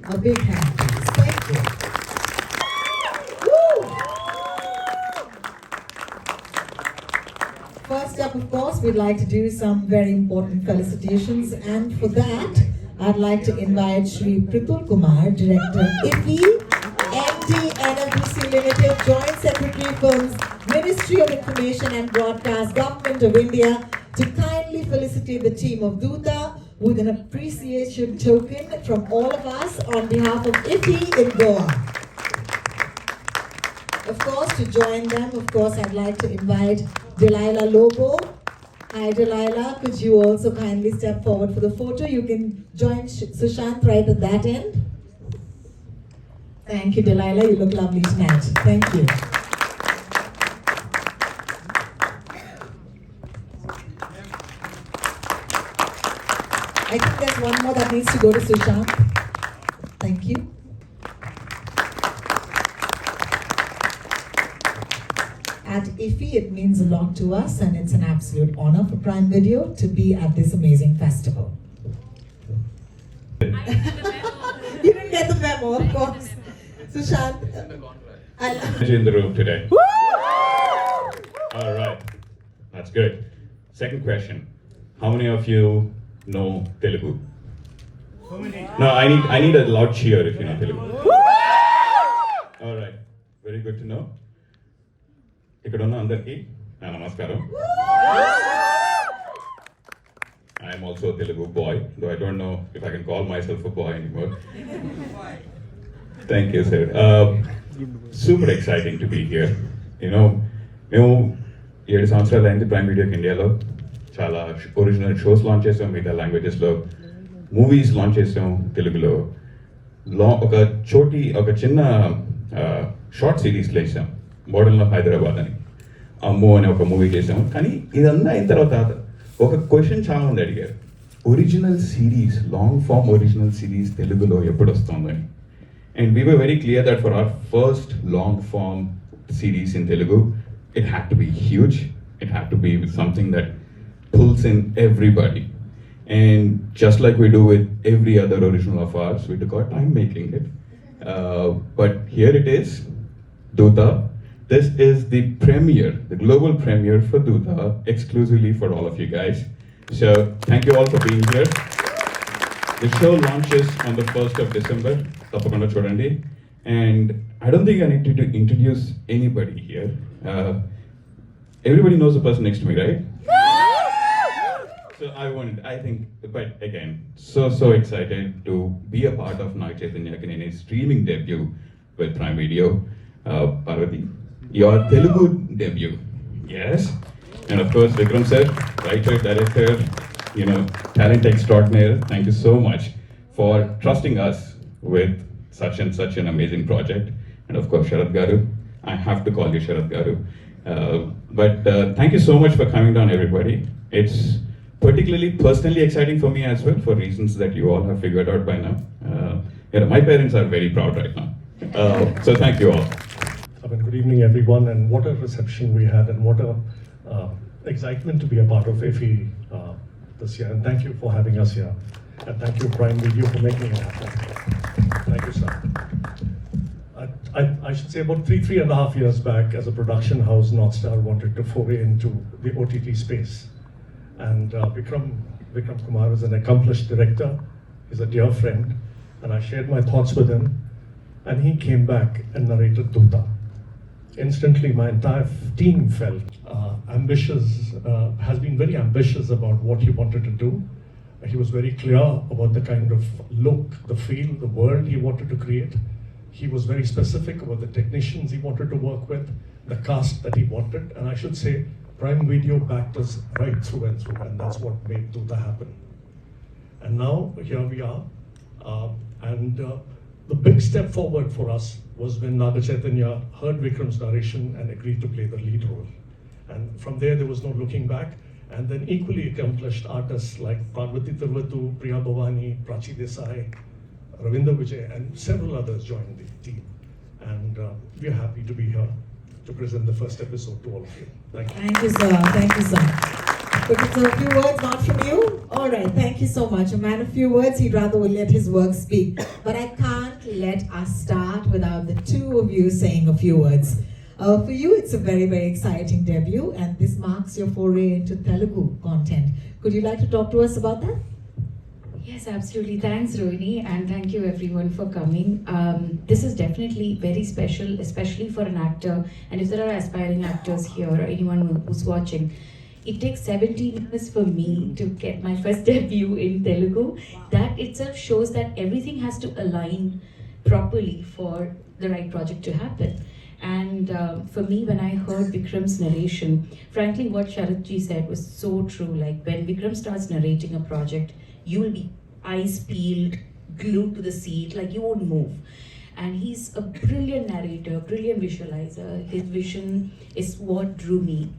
A big hand, please. Thank you. Woo! First up, of course, we'd like to do some very important felicitations, and for that, I'd like to invite Shri VikramkKumar, Director, IFI, MD, NFBC Limited, Joint Secretary Firms, Ministry of Information and Broadcast, Government of India, to kindly felicitate the team of Dhootha with an appreciation token from all of us on behalf of IFI in Goa. Of course, to join them, of course, I'd like to invite Delilah Lobo. Hi Delilah, could you also kindly step forward for the photo? You can join Sushant right at that end. Thank you Delilah, you look lovely tonight. Thank you. I think there's one more that needs to go to Sushant. Thank you. At IFI, it means a lot to us, and it's an absolute honor for Prime Video to be at this amazing festival. You didn't get the memo, of course. Sushant, in the room today. All right, that's good. Second question: how many of you know Telugu? No, I need a loud cheer if you know Telugu. All right, very good to know. ఇక్కడ ఉన్న అందరికీ నా నమస్కారం. I am also a Telugu boy, though I don't know if I can call myself a boy anymore. Thank you, sir. Super exciting to be here. You know, మేము 7 సంవత్సరాలు అయింది prime వీడియోకి ఇండియాలో. చాలా ఒరిజినల్ షోస్ లాంచ్ చేసాం మిగతా లాంగ్వేజెస్లో, movies launch చేసాం తెలుగులో, ఒక చిన్న షార్ట్ సిరీస్లో వేసాం, మోడల్ ఆఫ్ హైదరాబాద్ అని, అమ్మో అనే ఒక మూవీ చేసాం. కానీ ఇదంతా అయిన తర్వాత ఒక క్వశ్చన్ చాలా మంది అడిగారు, original series, long form original series తెలుగులో ఎప్పుడు వస్తుందని. And we were very clear that for our first long form series in Telugu, it had to be huge, it had to be something that pulls in everybody. And just like we do with every other original of ours, we took our time making it. But here it is, Dhootha. This is the premiere, the global premiere for Dhootha, exclusively for all of you guys. So thank you all for being here. The show launches on the 1st of December, Tappakunda Chodandi. And I don't think I need to introduce anybody here. Everybody knows the person next to me, right? So I think, but again, so excited to be a part of Naga Chaitanya Dhootha's streaming debut with Prime Video. Parvati, your Telugu debut, yes. And of course, Vikram sir, writer, director, talent extraordinaire. Thank you so much for trusting us with such an amazing project. And of course, Sharad Garu, I have to call you Sharad Garu. But thank you so much for coming down, everybody. It's particularly personally exciting for me as well, for reasons that you all have figured out by now. My parents are very proud right now. So thank you all. Good evening, everyone, and what a reception we had, and what a excitement to be a part of IFI this year. And thank you for having us here. And thank you, Prime Video, for making it happen. Thank you, sir. I should say about three and a half years back, as a production house, Northstar wanted to foray into the OTT space. And VikramkKumar is an accomplished director, he's a dear friend, and I shared my thoughts with him, and he came back and narrated Dhootha. Instantly, my entire team felt has been very ambitious about what he wanted to do. He was very clear about the kind of look, the feel, the world he wanted to create. He was very specific about the technicians he wanted to work with, the cast that he wanted, and I should say, Prime Video backed us right through and through, and that's what made Dhootha happen. And now, here we are, and the big step forward for us was when Naga Chaitanya heard Vikram's narration and agreed to play the lead role. And from there was no looking back, and then equally accomplished artists like Parvati Tirvathu, Priya Bhavani, Prachi Desai, Ravinder Vijay, and several others joined the team. And we're happy to be here to present the first episode to all of you. Thank you. Thank you, sir. Thank you, sir. But it's a few words not from you? All right, thank you so much. A man of few words, he'd rather let his work speak. But I can't let us start without the two of you saying a few words. For you, it's a very, very exciting debut, and this marks your foray into Telugu content. Could you like to talk to us about that? Yes, absolutely. Thanks, Rohini, and thank you everyone for coming. This is definitely very special, especially for an actor. And if there are aspiring actors here or anyone who's watching, it takes 17 years for me to get my first debut in Telugu. That itself shows that everything has to align properly for the right project to happen. And for me, when I heard Vikram's narration, frankly, what Sharatji said was so true. Like when Vikram starts narrating a project, you will be eyes peeled, glued to the seat, like you won't move. And he's a brilliant narrator, brilliant visualizer. His vision is what drew me.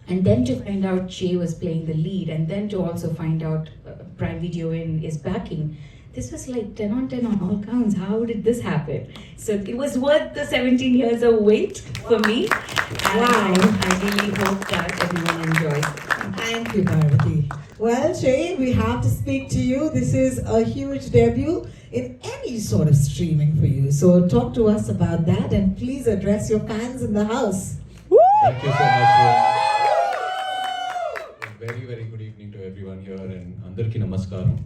And then to find out Che was playing the lead, and then to also find out Prime Video is backing, this was like 10 on 10 on all counts. How did this happen? So it was worth the 17 years of wait for me. And Wow. I really hope that everyone enjoys it. Thank you, Parvati. Well, Che, we have to speak to you. This is a huge debut in any sort of streaming for you. So talk to us about that, and please address your fans in the house. Thank you so much. Very, very good evening to everyone here, and Andarki Namaskaram.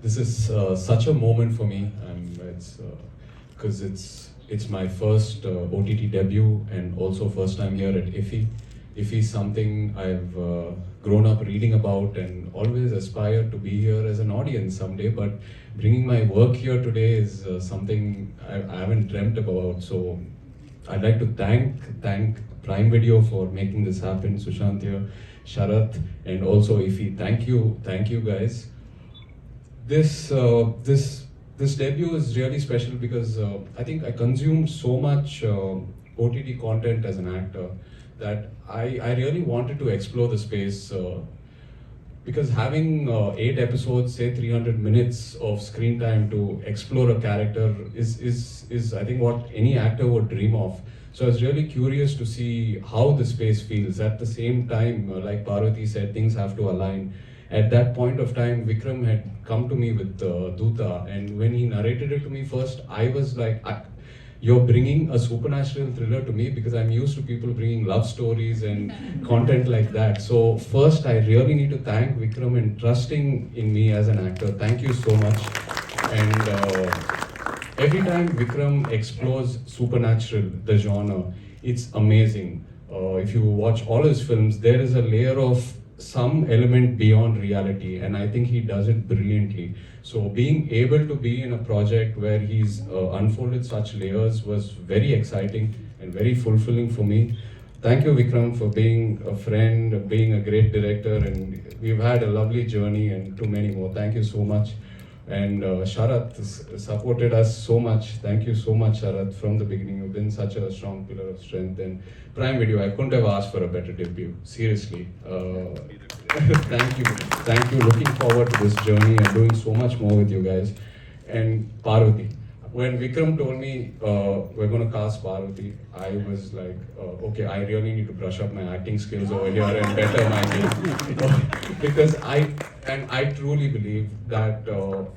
This is such a moment for me, and it's because it's my first OTT debut and also first time here at IFI. IFI is something I've grown up reading about and always aspired to be here as an audience someday, but bringing my work here today is something I haven't dreamt about. So I'd like to thank Prime Video for making this happen, Sushant here, Sharath, and also IFI. Thank you guys. This debut is really special because I think I consumed so much OTT content as an actor that I really wanted to explore the space because having 8 episodes, say 300 minutes of screen time to explore a character is I think what any actor would dream of. So I was really curious to see how the space feels. At the same time, like Parvati said, things have to align. At that point of time, Vikram had come to me with Dhootha, and when he narrated it to me first, I was like, you're bringing a supernatural thriller to me because I'm used to people bringing love stories and content like that. So first, I really need to thank Vikram and trusting in me as an actor. Thank you so much. And every time Vikram explores supernatural, the genre, it's amazing. If you watch all his films, there is a layer of some element beyond reality, and I think he does it brilliantly. So being able to be in a project where he's unfolded such layers was very exciting and very fulfilling for me. Thank you, Vikram, for being a friend, being a great director, and we've had a lovely journey and too many more. Thank you so much. And Sharath supported us so much. Thank you so much, Sharath, from the beginning. You've been such a strong pillar of strength. And Prime Video, I couldn't have asked for a better debut. Seriously. Thank you. Looking forward to this journey and doing so much more with you guys. And Parvati, when Vikram told me we're going to cast Parvati, I was like, okay, I really need to brush up my acting skills over here and better my game. Because I truly believe that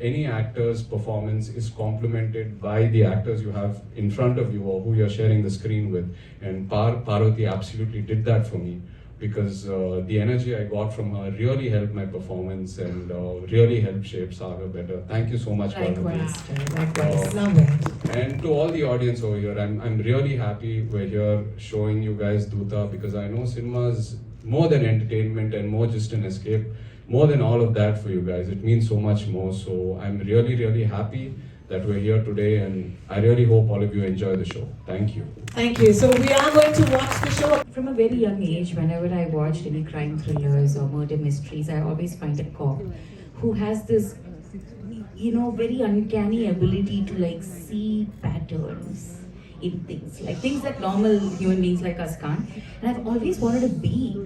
any actor's performance is complemented by the actors you have in front of you or who you're sharing the screen with. And Parvati absolutely did that for me, because the energy I got from her really helped my performance and really helped shape Saga better. Thank you so much, Parvati. Likewise. Love it. And to all the audience over here, I'm really happy we're here showing you guys Dhootha, because I know cinema is more than entertainment and more just an escape. More than all of that for you guys. It means so much more. So I'm really, really happy that we're here today, and I really hope all of you enjoy the show. Thank you. Thank you. So we are going to watch the show. From a very young age, whenever I watched any crime thrillers or murder mysteries, I always find a cop who has this, very uncanny ability to like see patterns in things, like things that normal human beings like us can't. And I've always wanted to be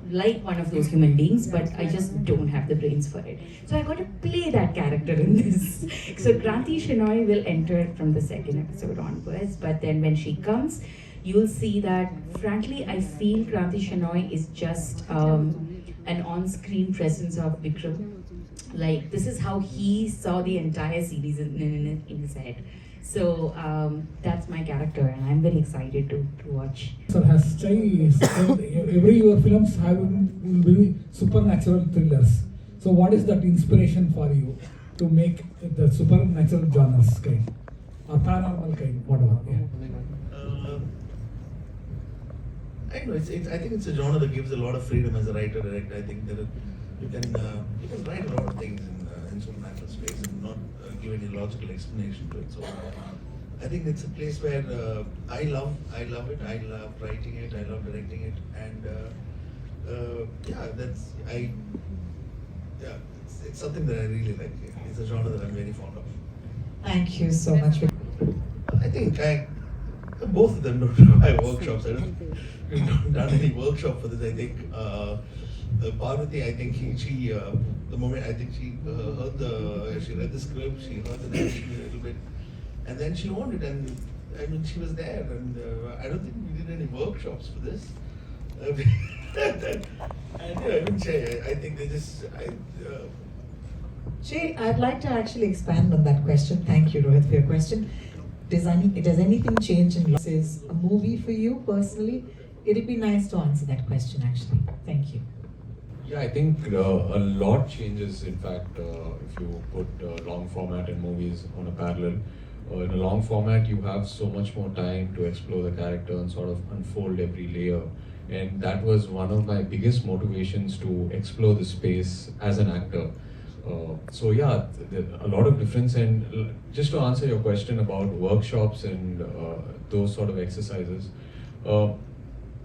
like one of those human beings, but I just don't have the brains for it. So I got to play that character in this. So Kranti Shenoy will enter from the second episode onwards, but then when she comes, you'll see that, frankly, I feel Kranti Shenoy is just an on-screen presence of Vikram. like this is how he saw the entire series in his head. So that's my character, and I'm very excited to watch. Sir has every your films will be supernatural thrillers. So what is that inspiration for you to make the supernatural genres kind or paranormal kind, whatever? Yeah. I know I think it's a genre that gives a lot of freedom as a writer director. I think that you can write a lot of things in supernatural space and not give any logical explanation to it. So I think it's a place where I love it. I love writing it. I love directing it, and it's something that I really like. It's a genre that I'm very fond of. Thank you so much. I think both of them don't require workshops. We've not done any workshop for this. I think Parvati, I think the moment I think she read the script, she heard the narration a little bit, and then she owned it. And I mean, she was there, and I don't think we did any workshops for this. I think they just. Jay, I'd like to actually expand on that question. Thank you, Rohit, for your question. Does anything change in is a movie for you personally? It'd be nice to answer that question actually. Thank you. Yeah, I think a lot changes. In fact, if you put long format and movies on a parallel, in a long format you have so much more time to explore the character and sort of unfold every layer. And that was one of my biggest motivations to explore the space as an actor. So yeah, a lot of difference. And just to answer your question about workshops and those sort of exercises,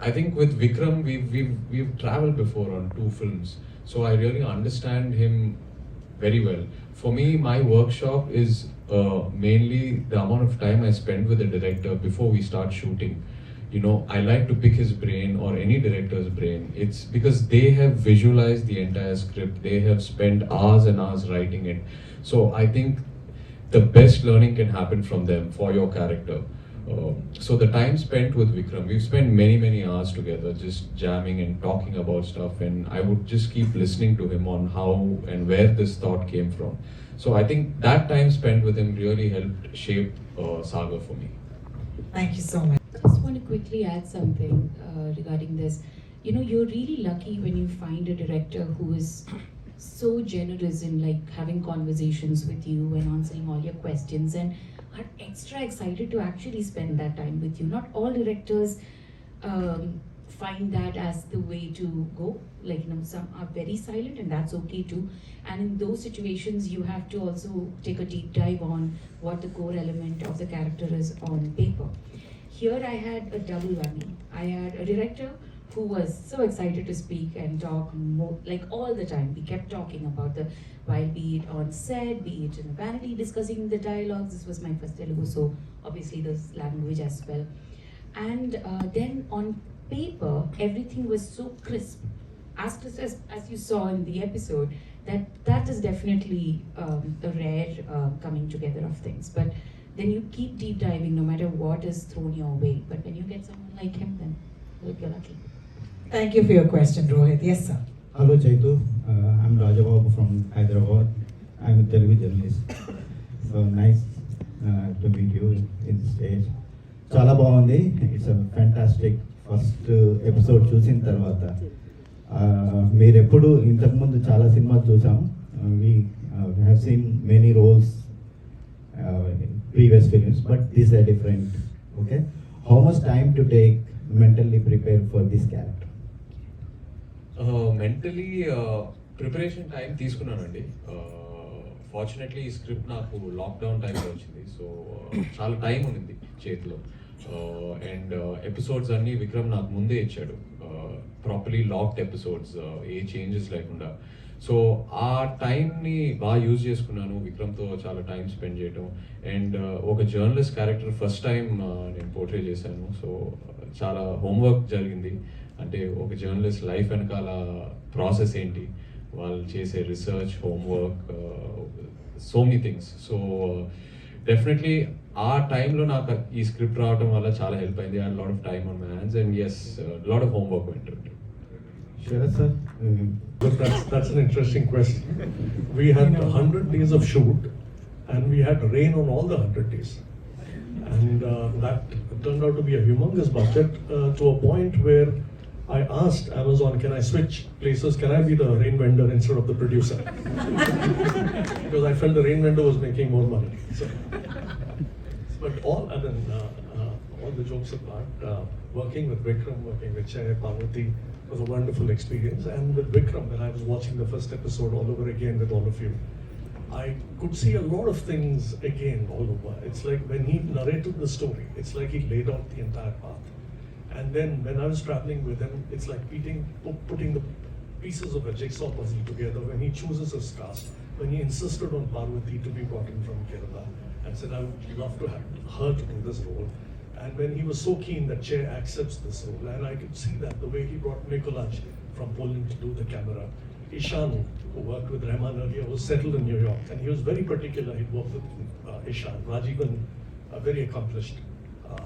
I think with Vikram we've traveled before on 2 films, so I really understand him very well. For me, my workshop is mainly the amount of time I spend with the director before we start shooting. You know, I like to pick his brain, or any director's brain. It's because they have visualized the entire script. They have spent hours and hours writing it. So I think the best learning can happen from them for your character. So the time spent with Vikram, we've spent many hours together just jamming and talking about stuff, and I would just keep listening to him on how and where this thought came from. So I think that time spent with him really helped shape Saga for me. Thank you so much. I just want to quickly add something regarding this. You know, you're really lucky when you find a director who is so generous in like having conversations with you and answering all your questions, and are extra excited to actually spend that time with you. Not all directors find that as the way to go. Like, you know, some are very silent, and that's okay too. And in those situations, you have to also take a deep dive on what the core element of the character is on paper. Here I had a double whammy. I had a director who was so excited to speak and talk more, like all the time. We kept talking about while be it on set, be it in a vanity, discussing the dialogues. This was my first Telugu, so obviously there's language as well. And then on paper, everything was so crisp, as you saw in the episode. That is definitely a rare coming together of things. But then you keep deep diving no matter what is thrown your way. But when you get someone like him, then you're lucky. Thank you for your question, Rohit. Yes, sir. Hello, Chaitu. I'm Rajababu from Hyderabad. I'm a Telugu journalist. So nice to meet you in the stage. Chala bagundi. It's a fantastic first episode చూసిన తర్వాత మీరు ఎప్పుడు ఇంతకుముందు చాలా సినిమాలు చూసాము. We have seen many roles in previous films, but these are different. Okay, how much time to take mentally prepare for this character? Mentally preparation time తీసుకున్నానండి. Fortunately ఈ స్క్రిప్ట్ నాకు లాక్డౌన్ టైంలో వచ్చింది, సో చాలా టైం ఉంది చేతిలో. And episodes అన్నీ విక్రమ్ నాకు ముందే ఇచ్చాడు, ప్రాపర్లీ లాక్డ్ ఎపిసోడ్స్, ఏ చేంజెస్ లేకుండా. సో ఆ టైంని బాగా యూజ్ చేసుకున్నాను విక్రమ్తో చాలా టైం స్పెండ్ చేయడం. అండ్ ఒక జర్నలిస్ట్ క్యారెక్టర్ ఫస్ట్ టైం నేను పోర్ట్రే చేశాను, సో చాలా హోంవర్క్ జరిగింది. అంటే ఒక జర్నలిస్ట్ లైఫ్ వెనకాల ప్రాసెస్ ఏంటి, వాళ్ళు చేసే research, homework, so many things. So definitely ఆ టైంలో నాకు ఈ స్క్రిప్ట్ రావడం వల్ల చాలా హెల్ప్ అయింది. I lot of time on my hands, and yes, lot of homework వెంట. Sure, sir. But that's an interesting question. We had 100 days of shoot, and we had rain on all the 100 days. And that turned out to be a humongous budget to a point where I asked Amazon, can I switch places? Can I be the rain vendor instead of the producer? Because I felt the rain vendor was making more money. So, but all the jokes apart, working with Vikram, working with Jay, Parvati was a wonderful experience. And with Vikram, when I was watching the first episode all over again with all of you, I could see a lot of things again all over. It's like when he narrated the story, it's like he laid out the entire path. And then when I was traveling with him, it's like putting the pieces of a jigsaw puzzle together. When he chooses his cast, when he insisted on Parvati to be brought in from Kerala and said, I would love to have her to do this role. And when he was so keen that Che accepts this role, and I could see that the way he brought Nikolaj from Poland to do the camera. Ishan, who worked with Rahman earlier, was settled in New York, and he was very particular. He'd worked with Ishan, Rajivan, a very accomplished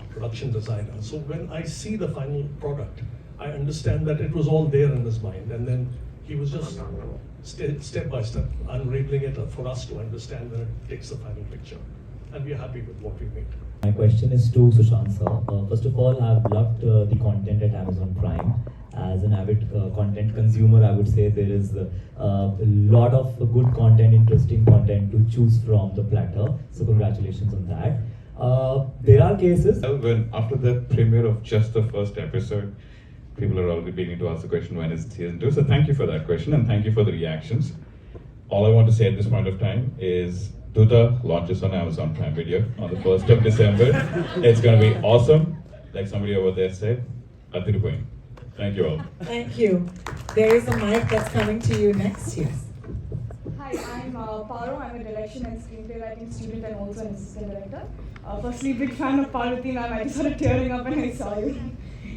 production designer. So when I see the final product, I understand that it was all there in his mind, and then he was just step by step unraveling it for us to understand when it takes the final picture. And we are happy with what we made. My question is to Sushant sir. First of all, I've loved the content at Amazon Prime. As an avid content consumer, I would say there is a lot of good content, interesting content to choose from the platter. So congratulations on that. There are cases. When after the premiere of just the first episode, people are already beginning to ask the question, when is season 2? So thank you for that question and thank you for the reactions. All I want to say at this point of time is Dhootha launches on Amazon Prime Video on the 1st of December. It's going to be awesome. Like somebody over there said, Adhirupoyim. Thank you all. Thank you. There is a mic that's coming to you next. Yes. Hi, I'm Paro. I'm a direction and screenplay writing student and also an assistant director. Firstly, big fan of Parvati ma'am. I just started tearing up when I saw you.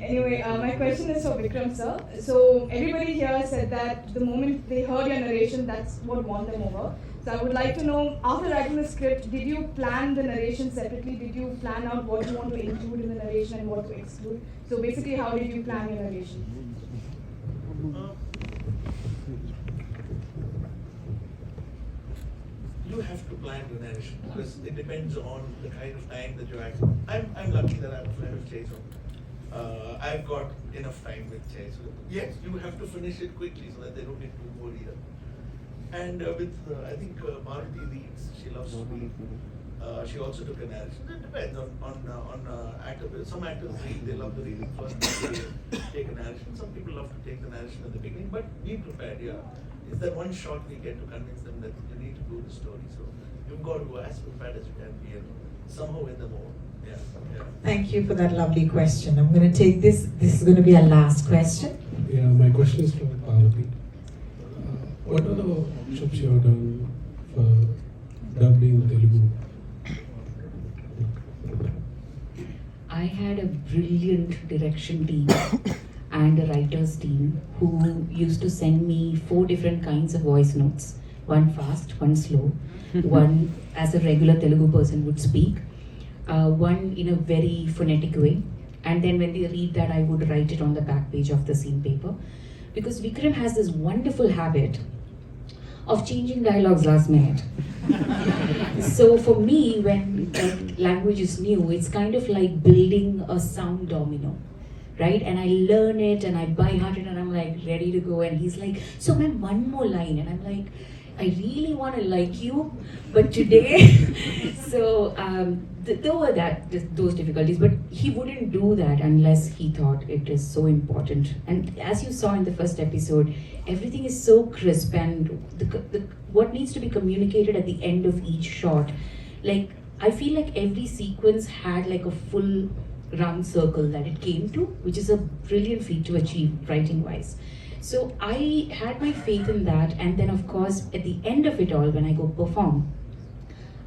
Anyway, my question is for Vikram sir. So everybody here said that the moment they heard your narration, that's what won them over. So I would like to know, after writing the script, did you plan the narration separately? Did you plan out what you want to include in the narration and what to exclude? So basically, how did you plan your narration? You have to plan your narration because it depends on the kind of time that you're acting. I'm lucky that I'm a friend of Che, so I've got enough time with Che. So yes, you have to finish it quickly so that they don't get too bored either. And with I think Parvati reads, she loves to read. She also took a narration. It depends on actor. Some actors read, they love the reading first, they take a narration. Some people love to take the narration at the beginning, but be prepared, yeah. It's that one shot we get to convince them that you need to do the story. So you've got to go as prepared as you can be and somehow win them over. Yeah. Thank you for that lovely question. I'm going to take this. This is going to be our last question. Yeah, my question is for Parvati. What are the workshops you have done for dubbing Telugu? I had a brilliant direction team and a writers team who used to send me 4 different kinds of voice notes. One fast, one slow, one as a regular Telugu person would speak, one in a very phonetic way, and then when they read that, I would write it on the back page of the scene paper. Because Vikram has this wonderful habit of changing dialogues last minute. So for me, when language is new, it's kind of like building a sound domino, right? And I learn it and I by heart it and I'm like ready to go. And he's like, so man, one more line. And I'm like, I really want to like you, but today, so there were those difficulties, but he wouldn't do that unless he thought it is so important. And as you saw in the first episode, everything is so crisp and what needs to be communicated at the end of each shot, like I feel like every sequence had like a full round circle that it came to, which is a brilliant feat to achieve writing wise. So I had my faith in that, and then of course at the end of it all, when I go perform,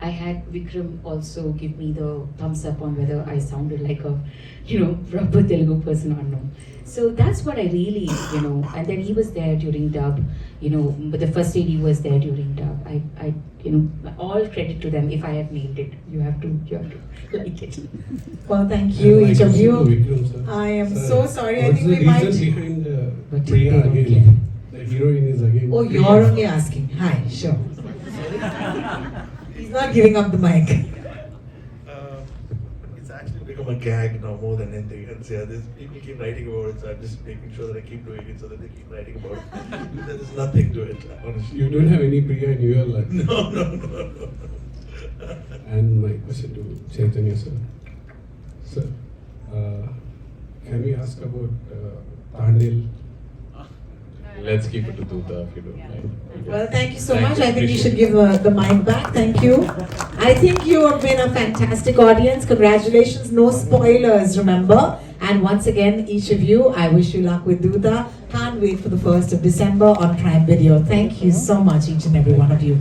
I had Vikram also give me the thumbs up on whether I sounded like a, proper Telugu person or no. So that's what I really, and then he was there during dub, but the first AD was there during dub. I all credit to them. If I have nailed it, you have to like it. Well, thank you, each of you. Vikram, sir. I am Sir, so sorry. I what's think the we might. reason behind But Priya they don't care. again. The heroine is again. Oh, Priya. you're only asking. Hi, sure. He's not giving up the mic. It's actually become a gag now more than anything else. Yeah, there's people keep writing about it, so I'm just making sure that I keep doing it so that they keep writing about it. There is nothing to it, honestly. You don't have any Priya in your life. No. And my question to Chaitanya sir. Sir, can we ask about Tandil? Let's keep it to Dhootha if you don't mind. Well, thank you so Thank much. you, I think you should appreciate give the mic back. Thank you. I think you have been a fantastic audience. Congratulations. No spoilers, remember. And once again, each of you, I wish you luck with Dhootha. Can't wait for the 1st of December on Prime Video. Thank you so much, each and every one of you.